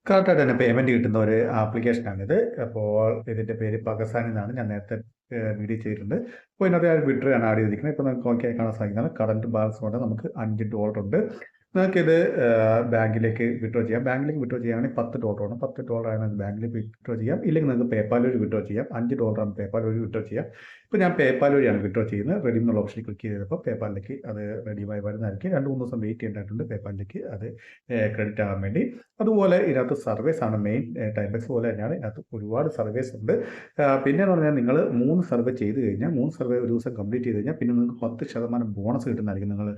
കറക്റ്റായിട്ട് തന്നെ പേയ്മെൻറ്റ് കിട്ടുന്ന ഒരു ആപ്ലിക്കേഷനാണിത്. അപ്പോൾ ഇതിൻ്റെ പേര് പകസാൻ എന്നാണ്. ഞാൻ നേരത്തെ വീഡിയോ ചെയ്തിട്ടുണ്ട്. അപ്പോൾ ഇതിനകത്ത് ഞാൻ വിഡ്രോ ആണ് ആഡ് ചെയ്തിരിക്കുന്നത്. ഇപ്പോൾ നമുക്ക് നോക്കിയാൽ കാണാൻ സാധിക്കുന്നതാണ് കറൻറ്റ് ബാലൻസ് കൊണ്ട് നമുക്ക് $5 ഉണ്ട്. നിങ്ങൾക്കിത് ബാങ്കിലേക്ക് വിഡ്രോ ചെയ്യാം. ബാങ്കിലേക്ക് വിഡ്രോ ചെയ്യുകയാണെങ്കിൽ $10 ആണ്. $10 ആണ് ബാങ്കിലേക്ക് വിഡ്രോ ചെയ്യാം. ഇല്ലെങ്കിൽ നിങ്ങൾക്ക് പേപ്പാൽ വഴി വിഡ്രോ ചെയ്യാം. $5 ആണ് പേപ്പാൽ വഴി വിഡ്രോ ചെയ്യാം. ഇപ്പോൾ ഞാൻ പേപ്പാൽ വഴിയാണ് വിഡ്രോ ചെയ്യുന്നത്. റെഡീം എന്നുള്ള ഓപ്ഷനിൽ ക്ലിക്ക് ചെയ്തപ്പോൾ പേപ്പാലിലേക്ക് അത് റെഡിയുമായി വരുന്നതായിരിക്കും. 2-3 ദിവസം വെയിറ്റ് ചെയ്യേണ്ടതായിട്ടുണ്ട് പേപ്പാലിലേക്ക് അത് ക്രെഡിറ്റ് ആകാൻ വേണ്ടി. അതുപോലെ ഇതിനകത്ത് സർവീസ് ആണ് മെയിൻ. ടൈംബക്സ് പോലെ തന്നെയാണ് ഇതിനകത്ത് ഒരുപാട് സർവീസ് ഉണ്ട്. പിന്നെ എന്ന് പറഞ്ഞാൽ നിങ്ങൾ 3 സർവേ ചെയ്ത് കഴിഞ്ഞാൽ 3 സർവേ ഒരു ദിവസം കംപ്ലീറ്റ് ചെയ്ത് കഴിഞ്ഞാൽ പിന്നെ നിങ്ങൾക്ക് 10% ബോണസ് കിട്ടുന്നതായിരിക്കും. നിങ്ങൾ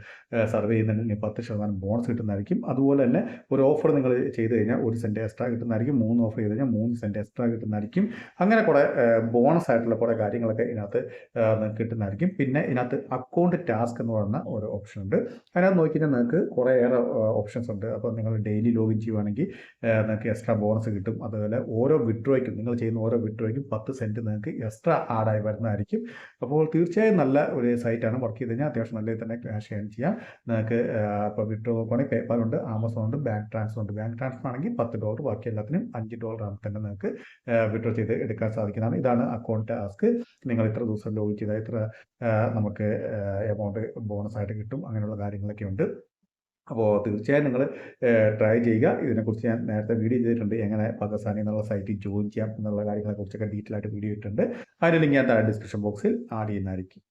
സർവേ ചെയ്യുന്നതിന് 10% ബോണസ് കിട്ടുന്നതായിരിക്കും. അതുപോലെ തന്നെ ഒരു ഓഫർ നിങ്ങൾ ചെയ്ത് കഴിഞ്ഞാൽ 1 സെൻറ്റ് എക്സ്ട്രാ കിട്ടുന്നതായിരിക്കും. 3 ഓഫർ ചെയ്ത് കഴിഞ്ഞാൽ 3 സെൻറ്റ് എക്സ്ട്രാ കിട്ടുന്നതായിരിക്കും. അങ്ങനെ കുറേ ബോണസ് ആയിട്ടുള്ള കുറേ കാര്യങ്ങളൊക്കെ ഇതിനകത്ത് നിങ്ങൾക്ക് കിട്ടുന്നതായിരിക്കും. പിന്നെ ഇതിനകത്ത് അക്കൗണ്ട് ടാസ്ക് എന്ന് പറയുന്ന ഒരു ഓപ്ഷൻ ഉണ്ട്. അതിനകത്ത് നോക്കിക്കഴിഞ്ഞാൽ നിങ്ങൾക്ക് കുറേയേറെ ഓപ്ഷൻസ് ഉണ്ട്. അപ്പോൾ നിങ്ങൾ ഡെയിലി ലോഗിൻ ചെയ്യുവാണെങ്കിൽ നിങ്ങൾക്ക് എക്സ്ട്രാ ബോണസ് കിട്ടും. അതുപോലെ ഓരോ വിഡ്രോയ്ക്കും നിങ്ങൾ ചെയ്യുന്ന ഓരോ വിഡ്രോയ്ക്കും 10 സെൻറ്റ് നിങ്ങൾക്ക് എക്സ്ട്രാ ആഡായി വരുന്നതായിരിക്കും. അപ്പോൾ തീർച്ചയായും നല്ല ഒരു സൈറ്റാണ്. വർക്ക് ചെയ്ത് കഴിഞ്ഞാൽ അത്യാവശ്യം നല്ല തന്നെ ക്യാഷ് ഏൺ ചെയ്യാം. നിങ്ങൾക്ക് ഇപ്പോൾ വിഡ്രോ നോക്കുകയാണെങ്കിൽ പേപ്പാൽ ഉണ്ട്, ആമസോൺ ഉണ്ട്, ബാങ്ക് ട്രാൻസ്ഫർ ഉണ്ട്. ബാങ്ക് ട്രാൻസ്ഫർ ആണെങ്കിൽ $10, ബാക്കി എല്ലാത്തിനും $5 ആകുമ്പോൾ തന്നെ നിങ്ങൾക്ക് വിഡ്രോ ചെയ്ത് എടുക്കാൻ സാധിക്കുന്നതാണ്. ഇതാണ് അക്കൗണ്ട് ടാസ്ക്. നിങ്ങൾ ഇത്ര ദിവസം ലോഗിൻ ചെയ്താൽ ഇത്ര നമുക്ക് എമൗണ്ട് ബോണസ് ആയിട്ട് കിട്ടും. അങ്ങനെയുള്ള കാര്യങ്ങളൊക്കെ ഉണ്ട്. അപ്പോൾ തീർച്ചയായും നിങ്ങൾ ട്രൈ ചെയ്യുക. ഇതിനെക്കുറിച്ച് ഞാൻ നേരത്തെ വീഡിയോ ചെയ്തിട്ടുണ്ട്. എങ്ങനെ പകസാനി എന്നുള്ള സൈറ്റിൽ ജോയിൻ ചെയ്യാം എന്നുള്ള കാര്യങ്ങളെക്കുറിച്ചൊക്കെ ഡീറ്റെയിൽ ആയിട്ട് വീഡിയോ ഇട്ടിട്ടുണ്ട്. അതിൻ്റെ ലിങ്ക് ഞാൻ താഴെ ഡിസ്ക്രിപ്ഷൻ ബോക്സിൽ ആഡ് ചെയ്യുന്നതായിരിക്കും.